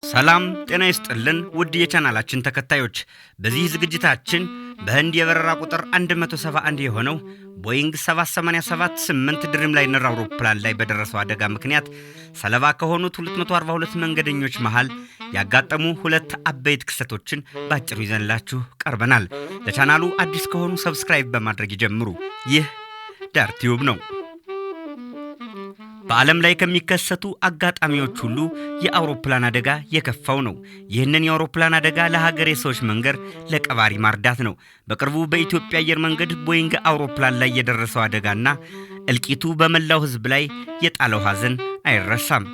ሰላም ጤና ይስጥልን ውድ የቻናላችን ተከታዮች በዚህ ዝግጅታችን በህንድ የበረራ ቁጥር 171 የሆነው ቦይንግ 787-8 ድሪምላይነር አውሮፕላን ላይ በደረሰው አደጋ ምክንያት ሰለባ ከሆኑት 242 መንገደኞች መሃል ያጋጠሙ ሁለት አበይት ክስተቶችን ባጭሩ ይዘንላችሁ ቀርበናል። ለቻናሉ አዲስ ከሆኑ ሰብስክራይብ በማድረግ ይጀምሩ። ይህ ዳር ቲዩብ ነው። በዓለም ላይ ከሚከሰቱ አጋጣሚዎች ሁሉ የአውሮፕላን አደጋ የከፋው ነው። ይህንን የአውሮፕላን አደጋ ለሀገሬ ሰዎች መንገር ለቀባሪ ማርዳት ነው። በቅርቡ በኢትዮጵያ አየር መንገድ ቦይንግ አውሮፕላን ላይ የደረሰው አደጋና እልቂቱ በመላው ሕዝብ ላይ የጣለው ሐዘን አይረሳም።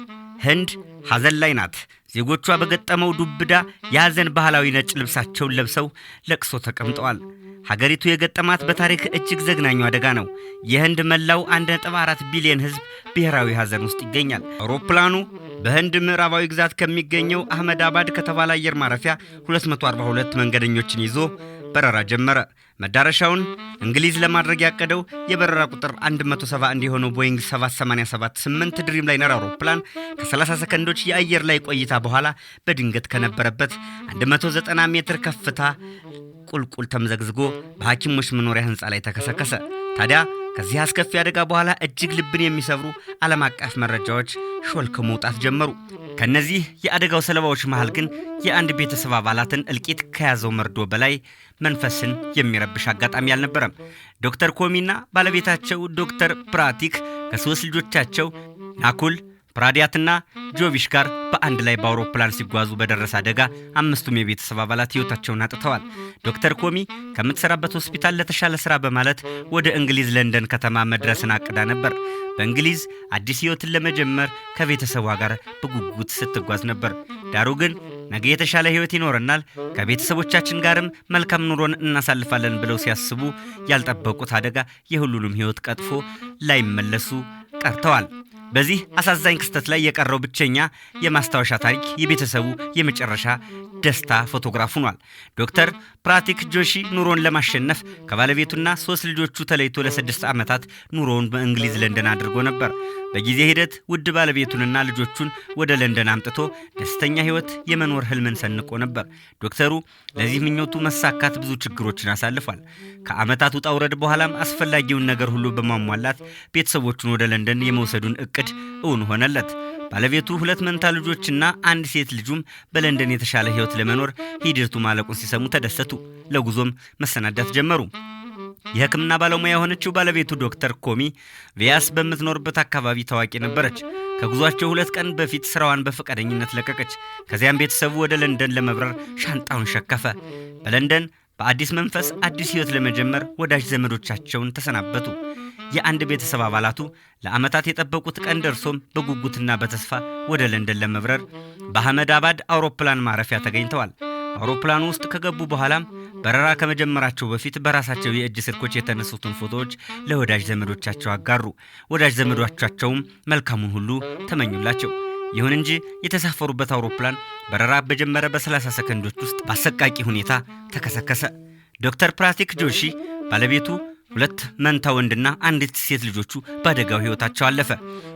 ህንድ ሐዘን ላይ ናት። ዜጎቿ በገጠመው ዱብዳ የሐዘን ባህላዊ ነጭ ልብሳቸውን ለብሰው ለቅሶ ተቀምጠዋል። ሀገሪቱ የገጠማት በታሪክ እጅግ ዘግናኙ አደጋ ነው። የህንድ መላው 1.4 ቢሊዮን ህዝብ ብሔራዊ ሐዘን ውስጥ ይገኛል። አውሮፕላኑ በህንድ ምዕራባዊ ግዛት ከሚገኘው አህመድ አባድ ከተባለ አየር ማረፊያ 242 መንገደኞችን ይዞ በረራ ጀመረ። መዳረሻውን እንግሊዝ ለማድረግ ያቀደው የበረራ ቁጥር 171 የሆነው ቦይንግ 787-8 ድሪምላይነር አውሮፕላን ከ30 ሰከንዶች የአየር ላይ ቆይታ በኋላ በድንገት ከነበረበት 190 ሜትር ከፍታ ቁልቁል ተምዘግዝጎ በሐኪሞች መኖሪያ ህንፃ ላይ ተከሰከሰ። ታዲያ ከዚህ አስከፊ አደጋ በኋላ እጅግ ልብን የሚሰብሩ ዓለም አቀፍ መረጃዎች ሾልከው መውጣት ጀመሩ። ከነዚህ የአደጋው ሰለባዎች መሃል ግን የአንድ ቤተሰብ አባላትን እልቂት ከያዘው መርዶ በላይ መንፈስን የሚረብሽ አጋጣሚ አልነበረም። ዶክተር ኮሚና ባለቤታቸው ዶክተር ፕራቲክ ከሶስት ልጆቻቸው ናኩል ፕራዲያትና ጆቪሽ ጋር በአንድ ላይ በአውሮፕላን ሲጓዙ በደረሰ አደጋ አምስቱም የቤተሰብ አባላት ህይወታቸውን አጥተዋል። ዶክተር ኮሚ ከምትሰራበት ሆስፒታል ለተሻለ ስራ በማለት ወደ እንግሊዝ ለንደን ከተማ መድረስን አቅዳ ነበር። በእንግሊዝ አዲስ ህይወትን ለመጀመር ከቤተሰቧ ጋር በጉጉት ስትጓዝ ነበር። ዳሩ ግን ነገ የተሻለ ህይወት ይኖረናል፣ ከቤተሰቦቻችን ጋርም መልካም ኑሮን እናሳልፋለን ብለው ሲያስቡ ያልጠበቁት አደጋ የሁሉንም ህይወት ቀጥፎ ላይመለሱ ቀርተዋል። በዚህ አሳዛኝ ክስተት ላይ የቀረው ብቸኛ የማስታወሻ ታሪክ የቤተሰቡ የመጨረሻ ደስታ ፎቶግራፍ ሆኗል። ዶክተር ፕራቲክ ጆሺ ኑሮን ለማሸነፍ ከባለቤቱና 3 ልጆቹ ተለይቶ ለ6 ዓመታት ኑሮውን በእንግሊዝ ለንደን አድርጎ ነበር። በጊዜ ሂደት ውድ ባለቤቱንና ልጆቹን ወደ ለንደን አምጥቶ ደስተኛ ህይወት የመኖር ህልምን ሰንቆ ነበር። ዶክተሩ ለዚህ ምኞቱ መሳካት ብዙ ችግሮችን አሳልፏል። ከዓመታት ውጣ ውረድ በኋላም አስፈላጊውን ነገር ሁሉ በማሟላት ቤተሰቦቹን ወደ ለንደን የመውሰዱን እቅድ እውን ሆነለት። ባለቤቱ 2 መንታ ልጆችና 1 ሴት ልጁም በለንደን የተሻለ ህይወት ለመኖር ሂደቱ ማለቁን ሲሰሙ ተደሰቱ። ለጉዞም መሰናዳት ጀመሩ። የህክምና ባለሙያ የሆነችው ባለቤቱ ዶክተር ኮሚ ቪያስ በምትኖርበት አካባቢ ታዋቂ ነበረች። ከጉዟቸው 2 ቀን በፊት ስራዋን በፈቃደኝነት ለቀቀች። ከዚያም ቤተሰቡ ወደ ለንደን ለመብረር ሻንጣውን ሸከፈ። በለንደን በአዲስ መንፈስ አዲስ ህይወት ለመጀመር ወዳጅ ዘመዶቻቸውን ተሰናበቱ። የአንድ ቤተሰብ አባላቱ ለዓመታት የጠበቁት ቀን ደርሶም በጉጉትና በተስፋ ወደ ለንደን ለመብረር በአህመድ አባድ አውሮፕላን ማረፊያ ተገኝተዋል። አውሮፕላኑ ውስጥ ከገቡ በኋላም በረራ ከመጀመራቸው በፊት በራሳቸው የእጅ ስልኮች የተነሱትን ፎቶዎች ለወዳጅ ዘመዶቻቸው አጋሩ። ወዳጅ ዘመዶቻቸውም መልካሙን ሁሉ ተመኙላቸው። ይሁን እንጂ የተሳፈሩበት አውሮፕላን በረራ በጀመረ በ30 ሰከንዶች ውስጥ በአሰቃቂ ሁኔታ ተከሰከሰ። ዶክተር ፕራቲክ ጆሺ ባለቤቱ 2 መንታ ወንድና 1 ሴት ልጆቹ በአደጋው ህይወታቸው አለፈ።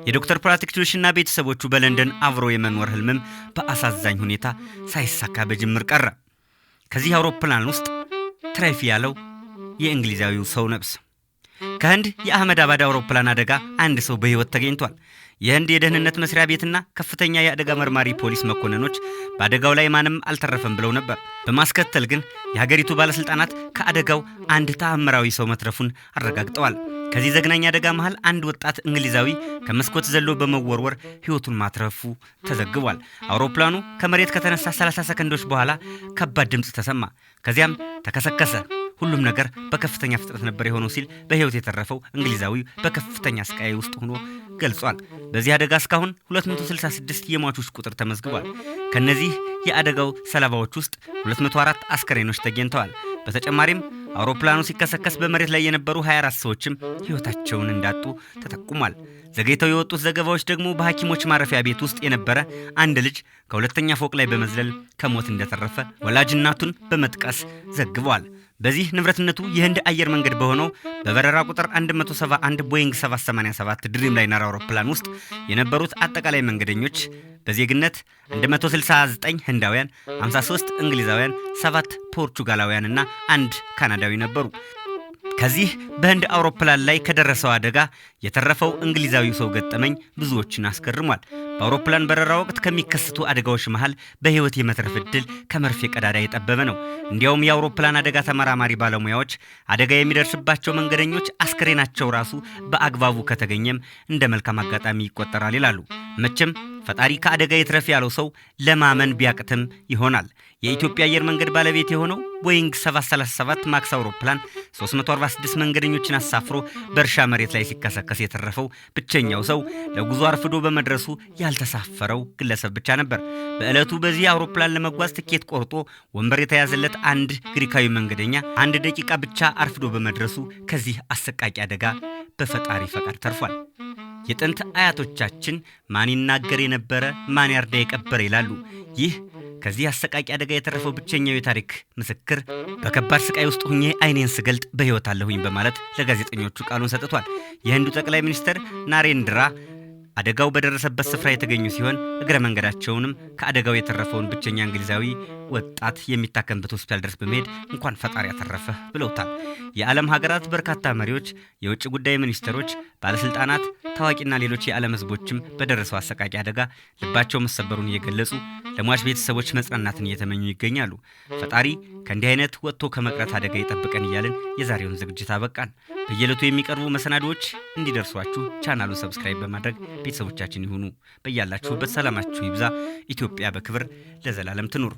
የዶክተር ፕራቲክ ጆሺና ቤተሰቦቹ በለንደን አብሮ የመኖር ህልምም በአሳዛኝ ሁኔታ ሳይሳካ በጅምር ቀረ። ከዚህ አውሮፕላን ውስጥ ትራፊ ያለው የእንግሊዛዊው ሰው ነፍስ። ከህንድ የአህመድ አባድ አውሮፕላን አደጋ 1 ሰው በህይወት ተገኝቷል። የህንድ የደህንነት መስሪያ ቤትና ከፍተኛ የአደጋ መርማሪ ፖሊስ መኮንኖች በአደጋው ላይ ማንም አልተረፈም ብለው ነበር። በማስከተል ግን የሀገሪቱ ባለስልጣናት ከአደጋው አንድ ተአምራዊ ሰው መትረፉን አረጋግጠዋል። ከዚህ ዘግናኝ አደጋ መሃል አንድ ወጣት እንግሊዛዊ ከመስኮት ዘሎ በመወርወር ህይወቱን ማትረፉ ተዘግቧል። አውሮፕላኑ ከመሬት ከተነሳ 30 ሰከንዶች በኋላ ከባድ ድምፅ ተሰማ። ከዚያም ተከሰከሰ። ሁሉም ነገር በከፍተኛ ፍጥነት ነበር የሆነው ሲል በህይወት የተረፈው እንግሊዛዊ በከፍተኛ ስቃይ ውስጥ ሆኖ ገልጿል። በዚህ አደጋ እስካሁን 266 የሟቾች ቁጥር ተመዝግቧል። ከነዚህ የአደጋው ሰለባዎች ውስጥ 204 አስከሬኖች ተገኝተዋል። በተጨማሪም አውሮፕላኑ ሲከሰከስ በመሬት ላይ የነበሩ 24 ሰዎችም ህይወታቸውን እንዳጡ ተጠቁሟል። ዘገይተው የወጡት ዘገባዎች ደግሞ በሐኪሞች ማረፊያ ቤት ውስጥ የነበረ አንድ ልጅ ከሁለተኛ ፎቅ ላይ በመዝለል ከሞት እንደተረፈ ወላጅ እናቱን በመጥቀስ ዘግበዋል። በዚህ ንብረትነቱ የህንድ አየር መንገድ በሆነው በበረራ ቁጥር 171 ቦይንግ 787 ድሪምላይነር አውሮፕላን ውስጥ የነበሩት አጠቃላይ መንገደኞች በዜግነት 169 ህንዳውያን፣ 53 እንግሊዛውያን፣ 7 ፖርቹጋላውያን እና 1 ካናዳዊ ነበሩ። ከዚህ በህንድ አውሮፕላን ላይ ከደረሰው አደጋ የተረፈው እንግሊዛዊው ሰው ገጠመኝ ብዙዎችን አስገርሟል። በአውሮፕላን በረራ ወቅት ከሚከሰቱ አደጋዎች መሃል በህይወት የመትረፍ ዕድል ከመርፌ ቀዳዳ የጠበበ ነው። እንዲያውም የአውሮፕላን አደጋ ተመራማሪ ባለሙያዎች አደጋ የሚደርስባቸው መንገደኞች አስከሬናቸው ራሱ በአግባቡ ከተገኘም እንደ መልካም አጋጣሚ ይቆጠራል ይላሉ። መቼም ፈጣሪ ከአደጋ ይትረፍ ያለው ሰው ለማመን ቢያቅትም ይሆናል። የኢትዮጵያ አየር መንገድ ባለቤት የሆነው ቦይንግ 737 ማክስ አውሮፕላን 346 መንገደኞችን አሳፍሮ በእርሻ መሬት ላይ ሲከሰከስ የተረፈው ብቸኛው ሰው ለጉዞ አርፍዶ በመድረሱ ያልተሳፈረው ግለሰብ ብቻ ነበር። በዕለቱ በዚህ አውሮፕላን ለመጓዝ ትኬት ቆርጦ ወንበር የተያዘለት አንድ ግሪካዊ መንገደኛ 1 ደቂቃ ብቻ አርፍዶ በመድረሱ ከዚህ አሰቃቂ አደጋ በፈጣሪ ፈቃድ ተርፏል። የጥንት አያቶቻችን ማን ይናገር የነበረ ማን ያርዳ የቀበረ ይላሉ። ይህ ከዚህ አሰቃቂ አደጋ የተረፈው ብቸኛው የታሪክ ምስክር በከባድ ስቃይ ውስጥ ሆኜ አይኔን ስገልጥ በህይወት አለሁኝ በማለት ለጋዜጠኞቹ ቃሉን ሰጥቷል። የህንዱ ጠቅላይ ሚኒስትር ናሬንድራ አደጋው በደረሰበት ስፍራ የተገኙ ሲሆን እግረ መንገዳቸውንም ከአደጋው የተረፈውን ብቸኛ እንግሊዛዊ ወጣት የሚታከምበት ሆስፒታል ድረስ በመሄድ እንኳን ፈጣሪ ያተረፈ ብለውታል። የዓለም ሀገራት በርካታ መሪዎች፣ የውጭ ጉዳይ ሚኒስትሮች፣ ባለስልጣናት፣ ታዋቂና ሌሎች የዓለም ህዝቦችም በደረሰው አሰቃቂ አደጋ ልባቸው መሰበሩን እየገለጹ ለሟች ቤተሰቦች መጽናናትን እየተመኙ ይገኛሉ። ፈጣሪ ከእንዲህ አይነት ወጥቶ ከመቅረት አደጋ ይጠብቀን እያልን የዛሬውን ዝግጅት አበቃን። በየዕለቱ የሚቀርቡ መሰናዶዎች እንዲደርሷችሁ ቻናሉን ሰብስክራይብ በማድረግ ቤተሰቦቻችን ይሁኑ። በያላችሁበት ሰላማችሁ ይብዛ። ኢትዮጵያ በክብር ለዘላለም ትኑር።